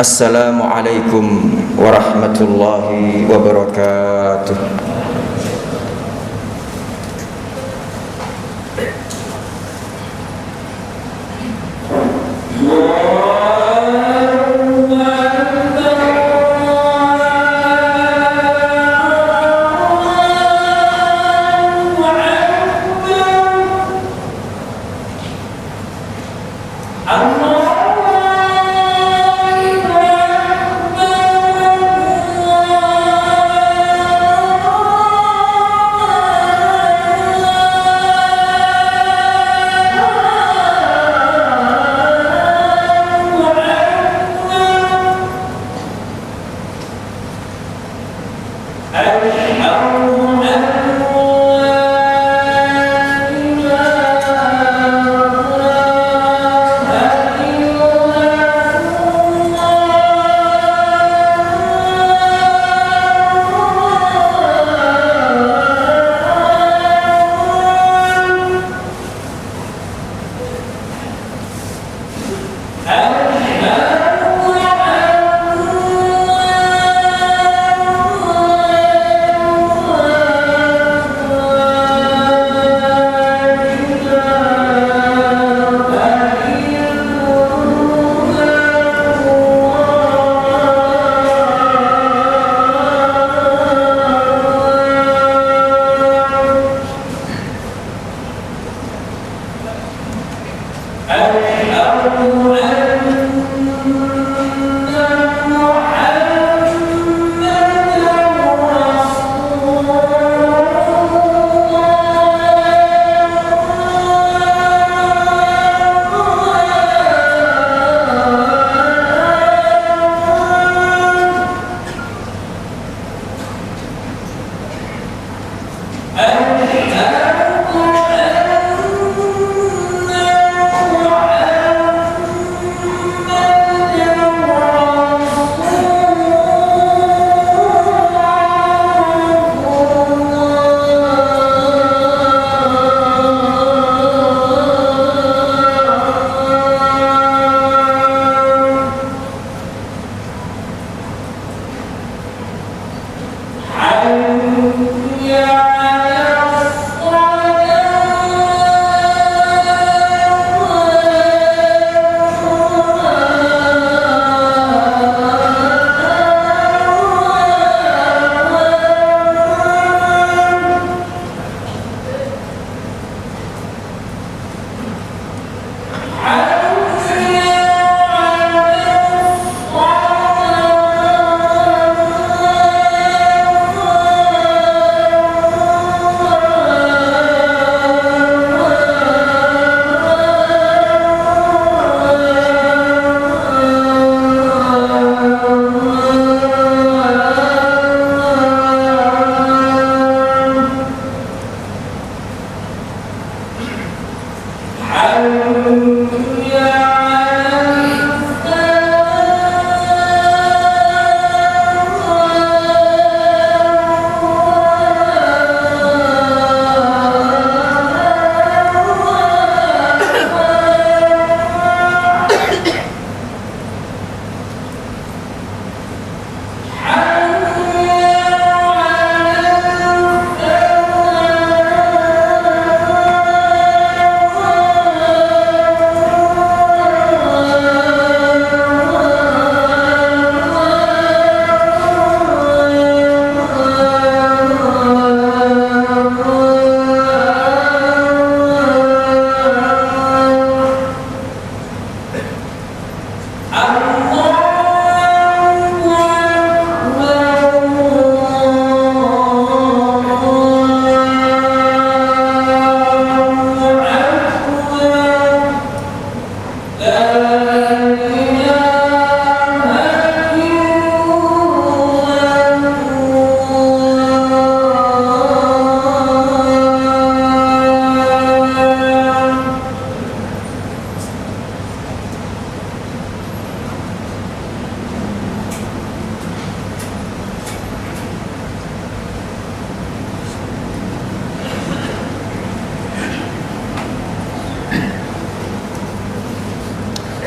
Assalamualaikum warahmatullahi wabarakatuh.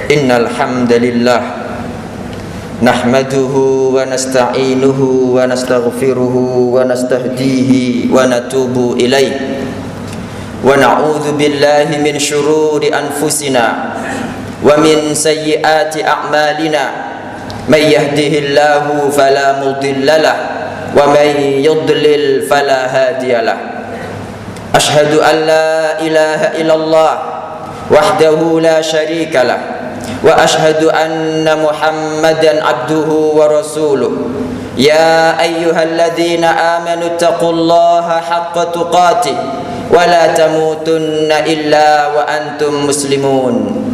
Innal hamdalillah Nahmaduhu wa nasta'inuhu wa nastaghfiruhu wa nastahdihi wa natubu ilaih wa na'udzu billahi min syururi anfusina wa min sayyiati a'malina may yahdihillahu fala mudhillalah wa may yudlil fala hadiyalah. Ashhadu an la ilaha illallah wahdahu la syarikalah wa ashhadu anna Muhammadan abduhu wa rasuluh. Ya ayyuhalladzina amanu taqullaha haqqa tuqatih wa la tamutunna illa wa antum muslimun.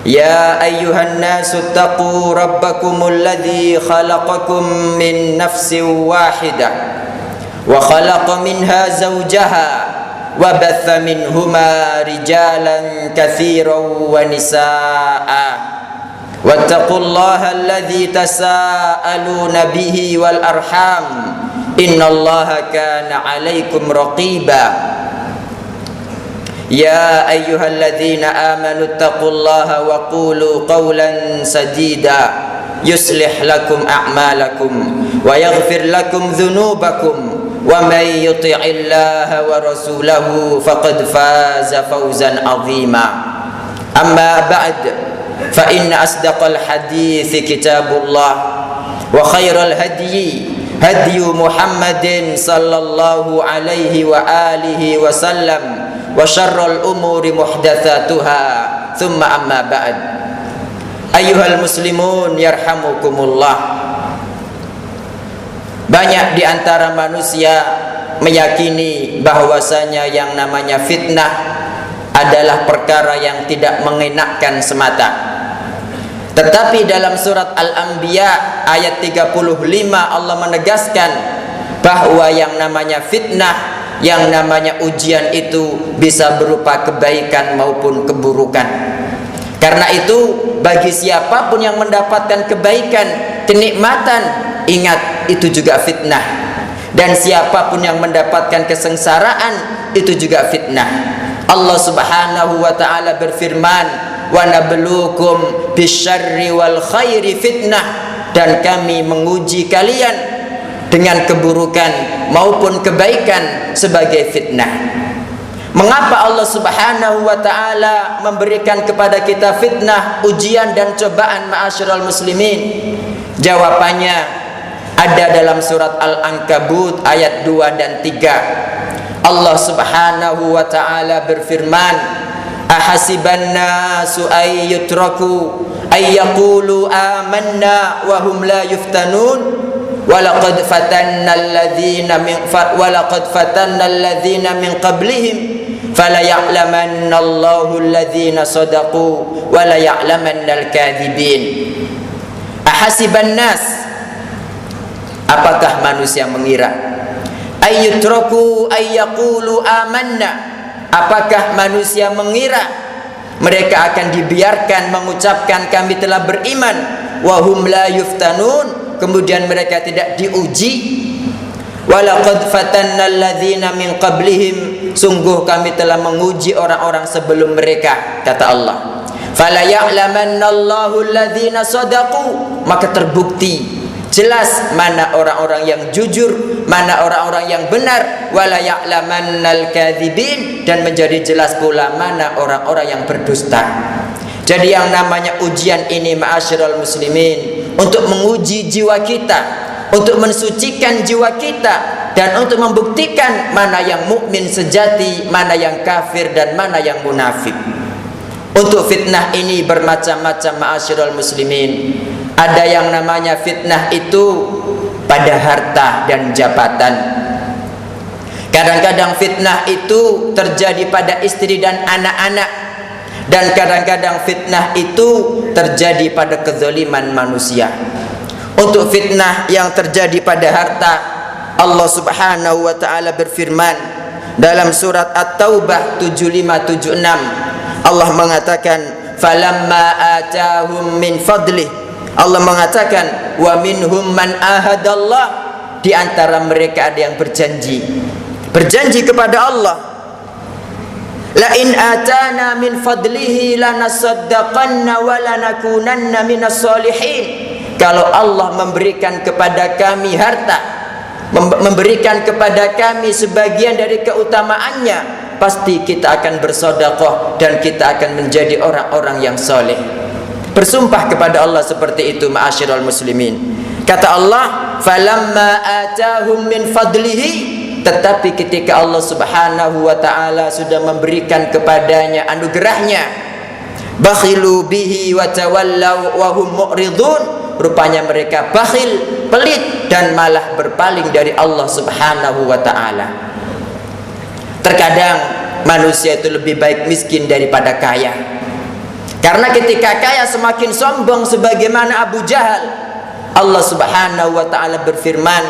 Ya ayyuhan nasu taqu rabbakumul ladzi khalaqakum min nafsin wahidah wa khalaqa minha zawjaha wa batha minhuma rijalan katsiran wa nisaa wattaqullaha alladzi tasaaluna bihi wal arham innallaha kana 'alaikum raqiba. Ya ayyuhalladzina amanu taqullaha wa qulu qawlan sadida yuslih lakum a'malakum wa yaghfir lakum dhunubakum wa may yuti'illaha wa rasulahu faqad faza fawzan 'azima. Amma ba'd, fa inna asdaqal hadithi kitabullah wa khairal hadyi hadyu Muhammadin sallallahu alaihi wa alihi wa sallam wa syarrul umuri muhdatsatuha thumma amma ba'd. Ayyuhal muslimun yarhamukumullah. Banyak di antara manusia meyakini bahwasanya yang namanya fitnah adalah perkara yang tidak mengenakkan semata. Tetapi dalam surat Al-Anbiya ayat 35 Allah menegaskan bahwa yang namanya fitnah, yang namanya ujian itu bisa berupa kebaikan maupun keburukan. Karena itu bagi siapapun yang mendapatkan kebaikan, kenikmatan, ingat itu juga fitnah. Dan siapapun yang mendapatkan kesengsaraan, itu juga fitnah. Allah Subhanahu wa taala berfirman, "Wa nabluukum bisyarri wal khairi fitnah." Dan kami menguji kalian dengan keburukan maupun kebaikan sebagai fitnah. Mengapa Allah Subhanahu wa taala memberikan kepada kita fitnah, ujian dan cobaan ma'asyiral muslimin? Jawabannya ada dalam surat Al-Ankabut ayat 2 dan 3. Allah Subhanahu wa taala berfirman, "Ahasiban nasu ay yutraku ay yaqulu amanna wa hum la yuftanun walaqad fatanna alladhina min qablihim fala ya'lamanna Allahu alladhina sadaqu wa la ya'lamanna al-kadhibin." Ahasiban nas, apakah manusia mengira, ayyutraku ayyaqulu amanna, apakah manusia mengira mereka akan dibiarkan mengucapkan kami telah beriman, wa hum la yuftanun, kemudian mereka tidak diuji. Walaqad fatanna alladzina min qablihim, sungguh kami telah menguji orang-orang sebelum mereka, kata Allah. Fala ya'lamanna Allahu alladzina sadaqu, maka terbukti jelas mana orang-orang yang jujur, mana orang-orang yang benar. Wala ya'lamannal kadzibin, dan menjadi jelas pula mana orang-orang yang berdusta. Jadi yang namanya ujian ini ma'asyiral muslimin untuk menguji jiwa kita, untuk mensucikan jiwa kita, dan untuk membuktikan mana yang mukmin sejati, mana yang kafir, dan mana yang munafik. Untuk fitnah ini bermacam-macam ma'asyiral muslimin. Ada yang namanya fitnah itu pada harta dan jabatan. Kadang-kadang fitnah itu terjadi pada istri dan anak-anak. Dan kadang-kadang fitnah itu terjadi pada kezaliman manusia. Untuk fitnah yang terjadi pada harta, Allah Subhanahu wa taala berfirman dalam surat At-Taubah 75-76. Allah mengatakan, "Falamma atahum min fadlih." Allah mengatakan, "Wa minhum man ahadallah." Di antara mereka ada yang berjanji kepada Allah, "La in atana min fadlihi lanasaddaqanna wa lanakunanna minas solihin." kalau Allah memberikan kepada kami harta, memberikan kepada kami sebagian dari keutamaannya, pasti kita akan bersedekah dan kita akan menjadi orang-orang yang soleh. Bersumpah kepada Allah seperti itu, ma'asyiral muslimin. Kata Allah, falamma atahum min fadlihi, tetapi ketika Allah subhanahu wa ta'ala sudah memberikan kepadanya anugerahnya, bakhilu bihi wa tawallaw wa hum mu'ridun, rupanya mereka bakhil, pelit, dan malah berpaling dari Allah subhanahu wa ta'ala. Terkadang manusia itu lebih baik miskin daripada kaya, karena ketika kaya semakin sombong sebagaimana Abu Jahal. Allah subhanahu wa ta'ala berfirman,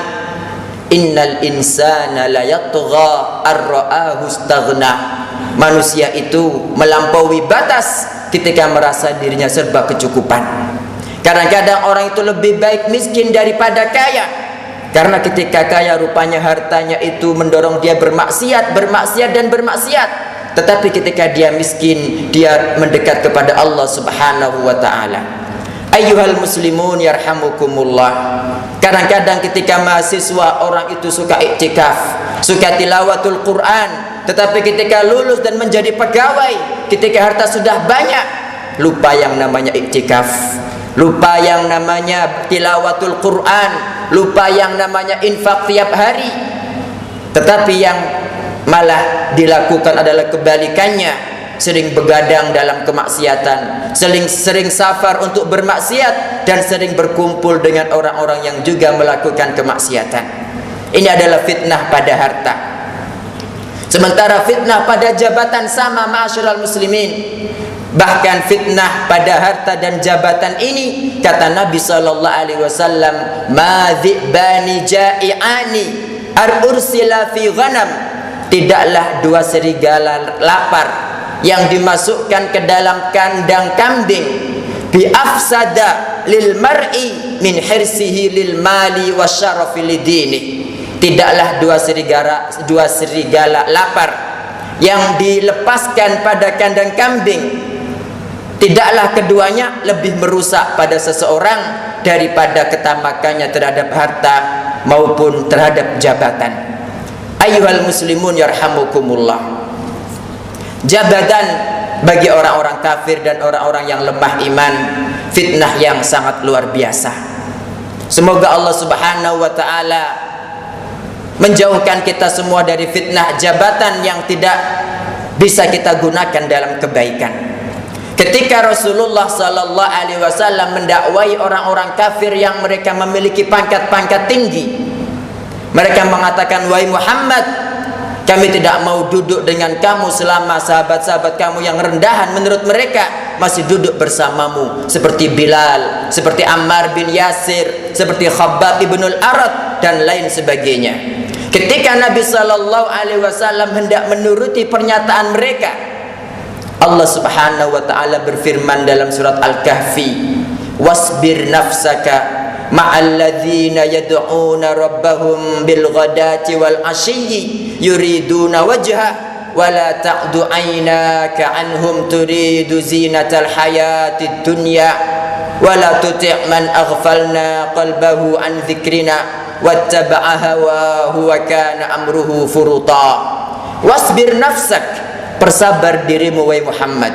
innal insana la yatgha ar-ra'ahu istaghna. Manusia itu melampaui batas ketika merasa dirinya serba kecukupan. Kadang-kadang orang itu lebih baik miskin daripada kaya, karena ketika kaya rupanya hartanya itu mendorong dia bermaksiat dan bermaksiat. Tetapi ketika dia miskin, dia mendekat kepada Allah subhanahu wa ta'ala. Ayyuhal muslimun yarhamukumullah. Kadang-kadang ketika mahasiswa, orang itu suka iktikaf, suka tilawatul Quran, tetapi ketika lulus dan menjadi pegawai, ketika harta sudah banyak, lupa yang namanya iktikaf, lupa yang namanya tilawatul Quran, lupa yang namanya infak tiap hari. Tetapi yang malah dilakukan adalah kebalikannya, sering begadang dalam kemaksiatan, sering safar untuk bermaksiat, dan sering berkumpul dengan orang-orang yang juga melakukan kemaksiatan. Ini adalah fitnah pada harta. Sementara fitnah pada jabatan sama, ma'asyiral muslimin. Bahkan fitnah pada harta dan jabatan ini, kata Nabi sallallahu alaihi wasallam, ma dhi'bani ja'i'ani ar-ursila fi ghanam. Tidaklah dua serigala lapar yang dimasukkan ke dalam kandang kambing, bi afsada lil mar'i min hirsihi lil mali wasyarafi lidini. Tidaklah dua serigala lapar yang dilepaskan pada kandang kambing, tidaklah keduanya lebih merusak pada seseorang daripada ketamakannya terhadap harta maupun terhadap jabatan. Ayyuhal muslimun yarhamukumullah. Jabatan bagi orang-orang kafir dan orang-orang yang lemah iman, fitnah yang sangat luar biasa. Semoga Allah subhanahu wa ta'ala menjauhkan kita semua dari fitnah jabatan yang tidak bisa kita gunakan dalam kebaikan. Ketika Rasulullah sallallahu alaihi wasallam mendakwai orang-orang kafir yang mereka memiliki pangkat-pangkat tinggi, mereka mengatakan, wahai Muhammad, kami tidak mau duduk dengan kamu selama sahabat-sahabat kamu yang rendahan menurut mereka masih duduk bersamamu, seperti Bilal, seperti Ammar bin Yasir, seperti Khabbab ibnul Arat, dan lain sebagainya. Ketika Nabi sallallahu alaihi wasallam hendak menuruti pernyataan mereka, Allah subhanahu wa ta'ala berfirman dalam surat Al-Kahfi, wasbir nafsaka ma'alladzina yad'una rabbahum bil ghadati wal ashiyyi yuriduna wajha wa la ta'du 'ainaka 'anhum turidu zinatal hayatid dunya wa la tuti' man aghfalna qalbahu an dzikrina wattaba'a hawahu wa kana amruhu furuta. Wasbir nafsak, bersabar dirimu wahai Muhammad,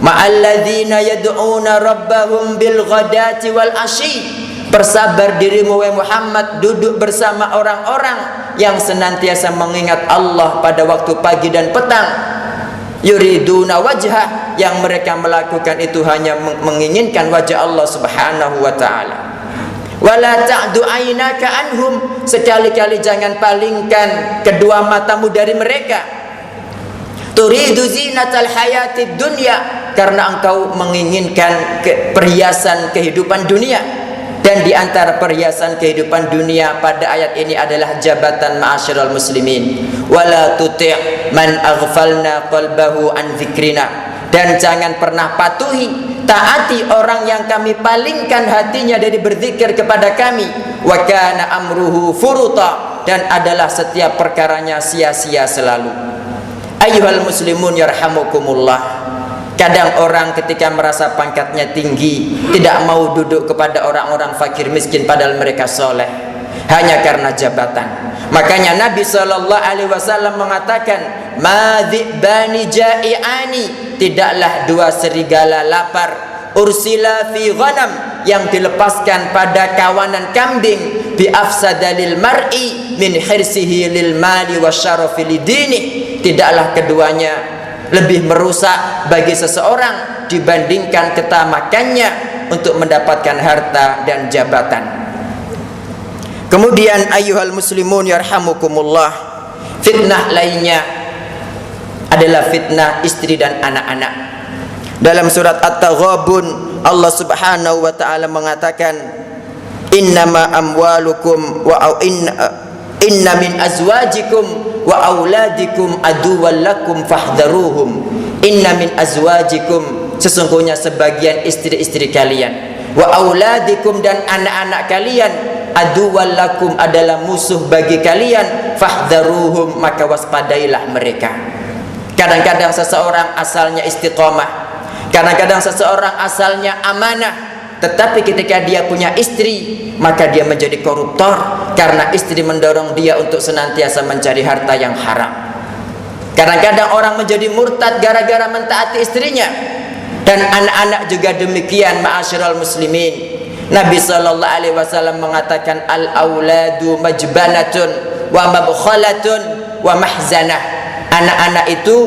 ma'alladzina yad'una rabbahum bil ghadati wal ashiyyi, bersabar dirimu wahai Muhammad duduk bersama orang-orang yang senantiasa mengingat Allah pada waktu pagi dan petang. Yuriduna wajhah, yang mereka melakukan itu hanya menginginkan wajah Allah subhanahu wa ta'ala. Wala ta'du aynaka anhum, sekali-kali jangan palingkan kedua matamu dari mereka. Turidu zinatal hayatid dunya, karena engkau menginginkan perhiasan kehidupan dunia. Dan di antara perhiasan kehidupan dunia pada ayat ini adalah jabatan, ma'asyiral muslimin. Wala tuti' man aghfalna qalbahu an dzikrina, dan jangan pernah patuhi, taati orang yang kami palingkan hatinya dari berzikir kepada kami. Wa kana amruhu furuta, dan adalah setiap perkaranya sia-sia selalu. Ayyuhal muslimun yarhamukumullah. Kadang orang ketika merasa pangkatnya tinggi tidak mau duduk kepada orang-orang fakir miskin padahal mereka soleh, hanya karena jabatan. Makanya Nabi SAW mengatakan, "Madhibani ja'i'ani," tidaklah dua serigala lapar, ursila fi ghanam, yang dilepaskan pada kawanan kambing, bi afsadalil mar'i min hirsihi lil mali wasyarafi lidini, tidaklah keduanya lebih merusak bagi seseorang dibandingkan ketamakannya untuk mendapatkan harta dan jabatan. Kemudian ayyuhal muslimun yarhamukumullah, fitnah lainnya adalah fitnah istri dan anak-anak. Dalam surat At-Taghabun Allah Subhanahu wa taala mengatakan, "Innama amwalukum wa inna min azwajikum wa auladikum aduwwan lakum fahdharuhum." Inna min azwajikum, sesungguhnya sebagian istri-istri kalian, wa auladikum, dan anak-anak kalian, aduwwan lakum, adalah musuh bagi kalian, fahdharuhum, maka waspadailah mereka. Kadang-kadang seseorang asalnya istiqomah, kadang-kadang seseorang asalnya amanah, tetapi ketika dia punya istri, maka dia menjadi koruptor karena istri mendorong dia untuk senantiasa mencari harta yang haram. Kadang-kadang orang menjadi murtad gara-gara mentaati istrinya. Dan anak-anak juga demikian, ma'asyiral muslimin. Nabi SAW mengatakan, al-auladu majbanatun wa mabkhalatun wa mahzanah. Anak-anak itu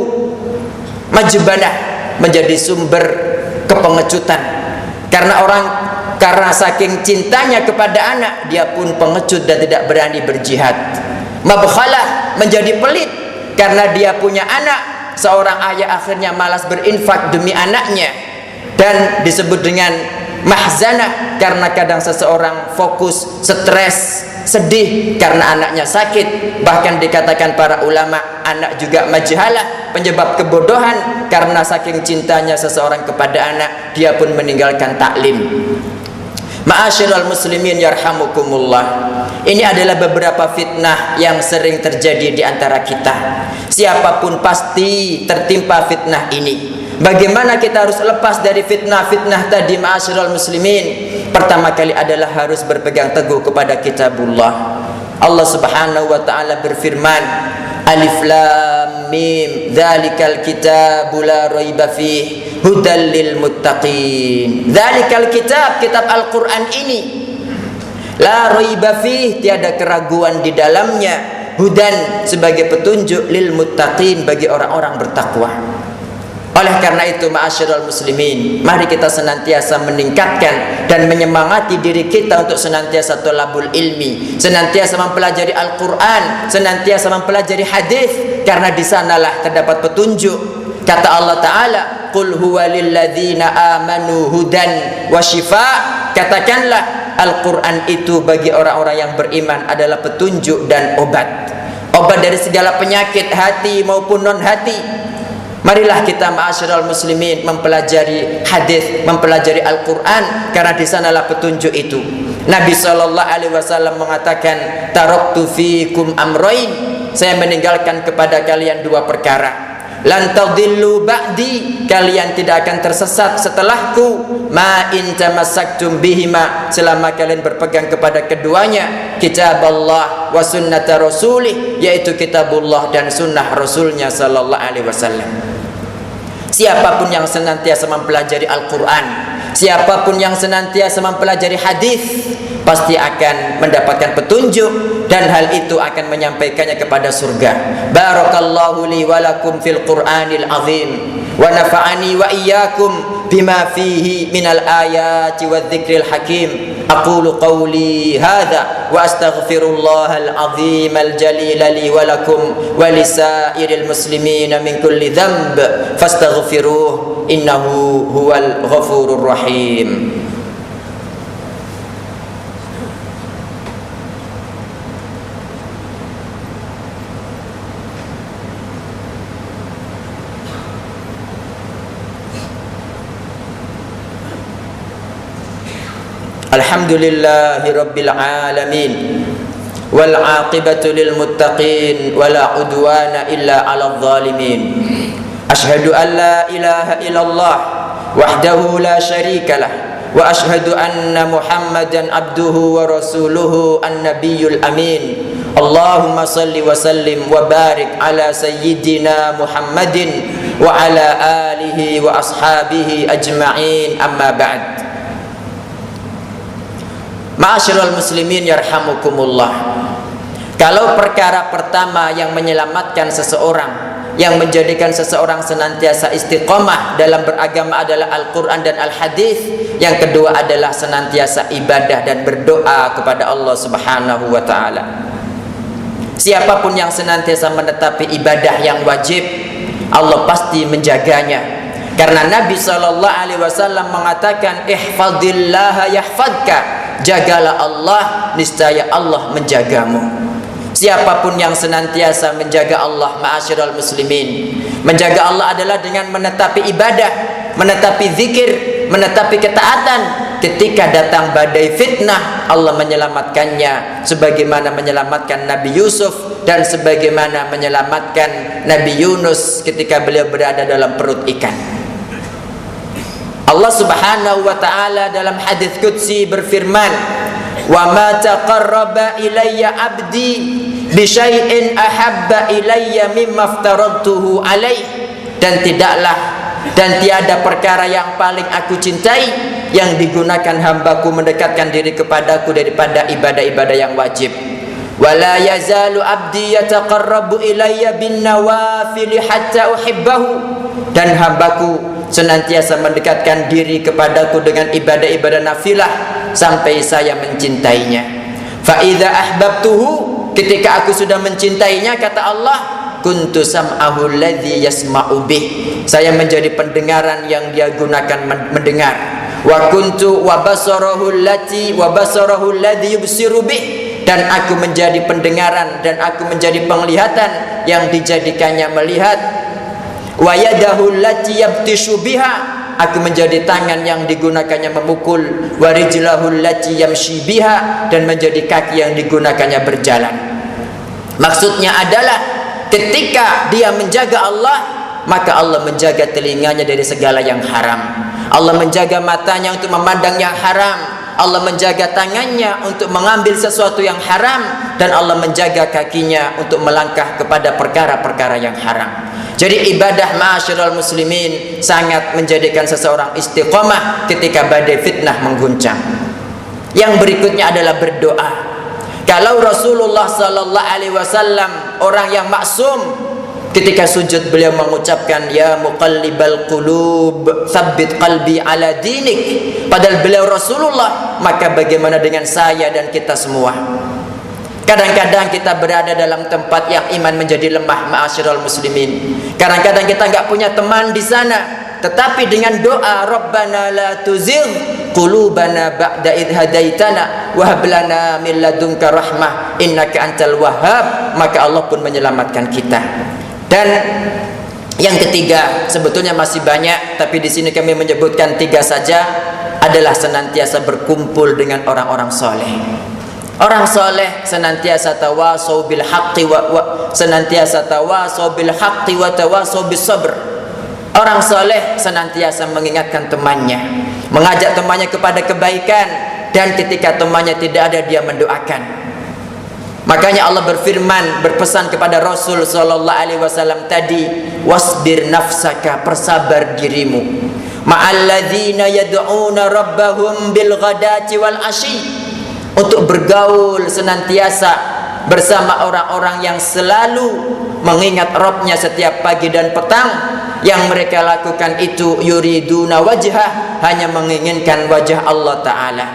majbanah, menjadi sumber kepengecutan. Karena saking cintanya kepada anak, dia pun pengecut dan tidak berani berjihad. Mabkhalah, menjadi pelit karena dia punya anak. Seorang ayah akhirnya malas berinfak demi anaknya. Dan disebut dengan mahzanah karena kadang seseorang fokus, stres, sedih karena anaknya sakit. Bahkan dikatakan para ulama, anak juga majhalah, penyebab kebodohan, karena saking cintanya seseorang kepada anak, dia pun meninggalkan taklim. Ma'asyiral muslimin yarhamukumullah, ini adalah beberapa fitnah yang sering terjadi di antara kita. Siapapun pasti tertimpa fitnah ini. Bagaimana kita harus lepas dari fitnah-fitnah tadi, ma'asyiral muslimin? Pertama kali adalah harus berpegang teguh kepada kitabullah. Allah Subhanahu wa taala berfirman, Alif Lam Mim, dzalikal kitabu la raiba fihi hudal lil muttaqin. Dzalikal kitab, kitab Al-Qur'an ini, la raiba fihi, tiada keraguan di dalamnya, hudan, sebagai petunjuk, lil muttaqin, bagi orang-orang bertakwa. Oleh karena itu, ma'asyiral muslimin, mari kita senantiasa meningkatkan dan menyemangati diri kita untuk senantiasa thalabul ilmi, senantiasa mempelajari Al-Quran, senantiasa mempelajari hadis, karena di sanalah terdapat petunjuk. Kata Allah Ta'ala, Qul huwa lilladzina amanu hudan wa shifa. Katakanlah, Al-Quran itu bagi orang-orang yang beriman adalah petunjuk dan obat. Obat dari segala penyakit hati maupun non hati. Marilah kita, ma'asyiral muslimin, mempelajari hadis, mempelajari Al-Quran, karena di sanalah petunjuk itu. Nabi SAW mengatakan, taraktu fikum amrain, saya meninggalkan kepada kalian dua perkara. Lan tadillu ba'di, kalian tidak akan tersesat setelahku. Ma in tamassaktum bihima, selama kalian berpegang kepada keduanya. Kitabullah wa sunnata rasulih, yaitu kitabullah dan sunnah rasulnya sallallahu alaihi wasallam. Siapapun yang senantiasa mempelajari Al-Quran, siapapun yang senantiasa mempelajari hadis, pasti akan mendapatkan petunjuk, dan hal itu akan menyampaikannya kepada surga. Barakallahu li wa lakum fil Qur'anil azim, wa nafa'ani wa iyyakum bima fihi minal ayati wa dzikril hakim. Aqulu qawli hadha wa astaghfirullahal azim al jalil li wa lakum wa lisairil muslimin min kulli dhanb fastaghfiruh innahu huwal ghafurur rahim. Alhamdulillahi rabbil alamin, wal aqibatu lil muttaqin, wala udwana illa 'alal zalimin. Asyhadu an la ilaha illallah wahdahu la syarikalah wa asyhadu anna Muhammadan abduhu wa rasuluhu an-nabiyyul amin. Allahumma salli wa sallim wa barik ala sayyidina Muhammadin wa ala alihi wa ashabihi ajma'in, amma ba'd. Ma'asyiral muslimin yarhamukumullah. Kalau perkara pertama yang menyelamatkan seseorang, yang menjadikan seseorang senantiasa istiqomah dalam beragama adalah Al-Quran dan Al-Hadis, yang kedua adalah senantiasa ibadah dan berdoa kepada Allah Subhanahu wa ta'ala. Siapapun yang senantiasa menetapi ibadah yang wajib, Allah pasti menjaganya. Karena Nabi SAW mengatakan, ihfadillaha yahfadka, jagalah Allah, niscaya Allah menjagamu. Siapapun yang senantiasa menjaga Allah, ma'asyiral muslimin, menjaga Allah adalah dengan menetapi ibadah, menetapi zikir, menetapi ketaatan. Ketika datang badai fitnah, Allah menyelamatkannya, sebagaimana menyelamatkan Nabi Yusuf dan sebagaimana menyelamatkan Nabi Yunus ketika beliau berada dalam perut ikan. Allah Subhanahu wa ta'ala dalam hadis qudsi berfirman, wa ma taqarraba ilayya abdi bi syai'in ahabba ilayya mimma aftaradtuhu alaih. Dan tidaklah dan tiada perkara yang paling aku cintai yang digunakan hambaku mendekatkan diri kepadaku daripada ibadah-ibadah yang wajib. Wala yazalu abdi yataqarrabu ilayya bin nawafil hatta uhibbahu. Dan hambaku senantiasa mendekatkan diri kepadaku dengan ibadah-ibadah nafilah sampai saya mencintainya. Fa idza ahbabtuhu, ketika aku sudah mencintainya, kata Allah, kuntu sam'ahu alladhi yasma'u bih, saya menjadi pendengaran yang dia gunakan mendengar. Wa kuntu wa basarahu alladhi yubsiru bih, dan aku menjadi pendengaran dan aku menjadi penglihatan yang dijadikannya melihat. Wa yadahu allati yabtishu biha, aku menjadi tangan yang digunakannya memukul. Wa rijlahu allati yamshi biha, dan menjadi kaki yang digunakannya berjalan. Maksudnya adalah ketika dia menjaga Allah, maka Allah menjaga telinganya dari segala yang haram. Allah menjaga matanya untuk memandang yang haram. Allah menjaga tangannya untuk mengambil sesuatu yang haram, dan Allah menjaga kakinya untuk melangkah kepada perkara-perkara yang haram. Jadi ibadah, ma'asyiral muslimin, sangat menjadikan seseorang istiqomah ketika badai fitnah mengguncang. Yang berikutnya adalah berdoa. Kalau Rasulullah sallallahu alaihi wasallam orang yang maksum, ketika sujud beliau mengucapkan, ya muqallibal qulub tsabbit qalbi ala dinik. Padahal beliau Rasulullah, maka bagaimana dengan saya dan kita semua? Kadang-kadang kita berada dalam tempat yang iman menjadi lemah, ma'asyiral muslimin. Kadang-kadang kita enggak punya teman di sana, tetapi dengan doa Rabbana la tuzigh qulubana ba'da idh hadaitana wa hab lana min ladunka rahmah innaka antal wahhab, maka Allah pun menyelamatkan kita. Dan yang ketiga, sebetulnya masih banyak, tapi di sini kami menyebutkan 3 saja, adalah senantiasa berkumpul dengan orang-orang soleh. Orang soleh senantiasa tawasau bil haqqi senantiasa tawasau bil haqqi wa tawasau bis sabr. Orang soleh senantiasa mengingatkan temannya, mengajak temannya kepada kebaikan, dan ketika temannya tidak ada, dia mendoakan. Makanya Allah berfirman, berpesan kepada Rasul sallallahu alaihi wasallam tadi, wasbir nafsaka, persabar dirimu, ma'alladzina yad'una rabbahum bil ghadati wal asyi, untuk bergaul senantiasa bersama orang-orang yang selalu mengingat Rabbnya setiap pagi dan petang. Yang mereka lakukan itu yuriduna wajhah, hanya menginginkan wajah Allah Ta'ala.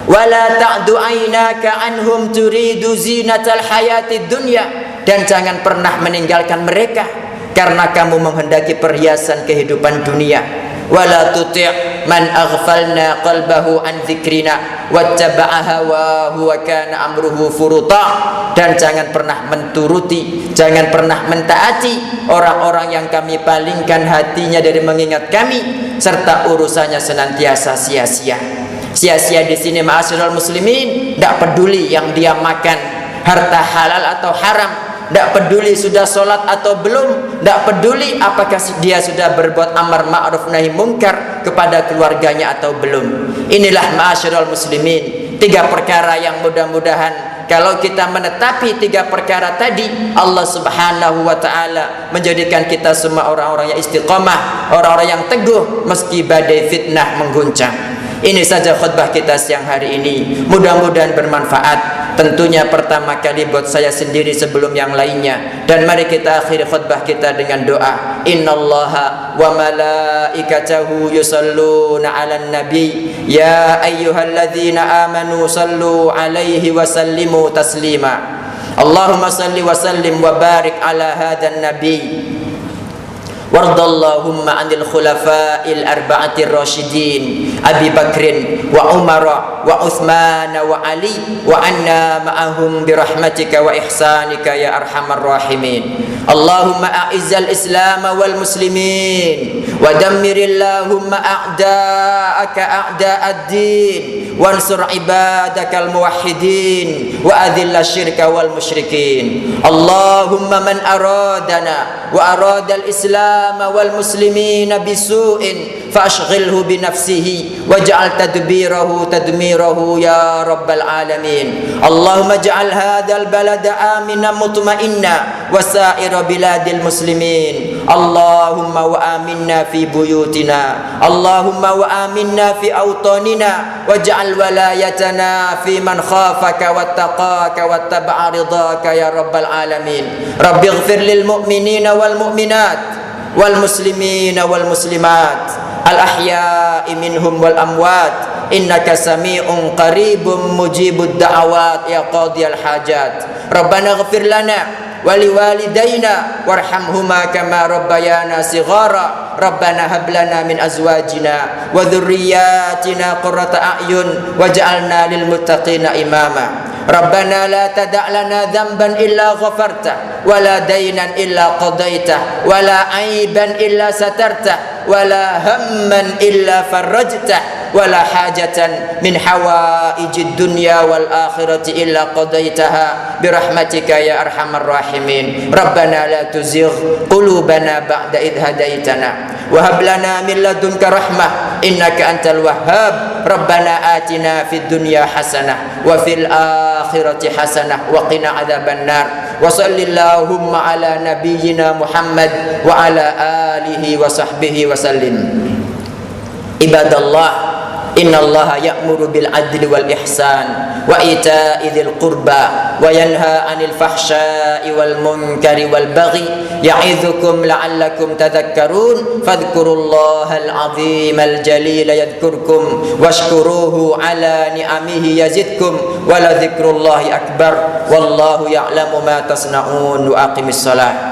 Wala ta'du aynaka anhum turidu zinatal hayatid dunya, dan jangan pernah meninggalkan mereka karena kamu menghendaki perhiasan kehidupan dunia. Wala tuti' man aghfalna qalbahu an dzikrina wattaba'a hawahu wa kana amruhu furuta, dan jangan pernah menturuti, jangan pernah mentaati orang-orang yang kami palingkan hatinya dari mengingat kami, serta urusannya senantiasa sia-sia. Sia-sia di sini, ma'asyiral muslimin, tidak peduli yang dia makan harta halal atau haram, tidak peduli sudah sholat atau belum, tidak peduli apakah dia sudah berbuat amar ma'ruf nahi mungkar kepada keluarganya atau belum. Inilah ma'asyiral muslimin, 3 perkara yang mudah-mudahan kalau kita menetapi 3 perkara tadi, Allah Subhanahu wa ta'ala menjadikan kita semua orang-orang yang istiqamah, orang-orang yang teguh meski badai fitnah mengguncang. Ini saja khutbah kita siang hari ini, mudah-mudahan bermanfaat. Tentunya pertama kali buat saya sendiri sebelum yang lainnya. Dan mari kita akhiri khutbah kita dengan doa. Innallaha wa malaikatahu yusalluna 'alan nabi ya ayyuhalladzina amanu sallu 'alaihi wa sallimu taslima. Allahumma salli wa sallim wa barik ala hadan nabi. Wardallahumma 'anil khulafa'il arba'atir rasyidin Abi Bakrin wa Umar wa Uthman wa Ali wa anna ma'ahum birahmatika wa ihsanika ya arhamar rahimin. Allahumma a'izzal islam wal muslimin wa dammirillahumma a'da'aka a'da'ad-din wansur ibadakal muwahhidin wa adhilla syirka wal musyrikin. Allahumma man aradana wa aradal islam wal muslimina bisu'in fashghilhu binafsihi waj'al tadbirahu tadmirahu ya rabbal alamin. Allahumma ij'al hadzal balada aminan mutma'inna wa sa'ira biladil muslimin. Allahumma wa aminna fi buyutina, Allahumma wa aminna fi awtanina waj'al walayatana fi man khafaka wattaqaka wattaba'a ridaka ya rabbal alamin. Rabbighfir lil mu'minina wal mu'minat wal muslimina wal muslimat al ahya'i minhum wal amwat innaka sami'un qaribun mujibud da'awat ya qadiyal hajat. Rabbana ighfir lana wali walidayna warhamhuma kama rabbayana sighara. Rabbana hab lana min azwajina wa dhurriyyatina qurrata a'yun waj'alna lil muttaqina imama. Rabbana la tada' lana dhanban illa ghafarta wa la daynan illa qadaita wa la aiban illa satarta wa la hamman illa farajta wa la hajatan min hawaijid dunya wal akhirati illa qadaitaha birahmatika ya arhamar rahimin. Rabbana la tuzigh qulubana ba'da idh hadaitana wa hab lana min ladunka rahmah innaka antal wahhab. Rabbana atina fid dunya hasanah wa fil akhirati hasanah wa qina adzaban nar. Wa sallallahu ala nabiyyina Muhammad wa ala alihi wa sahbihi wa sallim. Ibadallah, innallaha ya'muru bil adli wal ihsan wa ita'i dzil qurba wa yanha 'anil fahsya'i wal munkari wal baghi ya'idzukum la'allakum tadhakkarun. Fadhkurullahal 'azimal jalila yadhkurkum washkuruhu 'ala ni'amihi yazidkum wa la dzikrullahi akbar wallahu ya'lamu ma tasna'un. Wa aqimis shalah.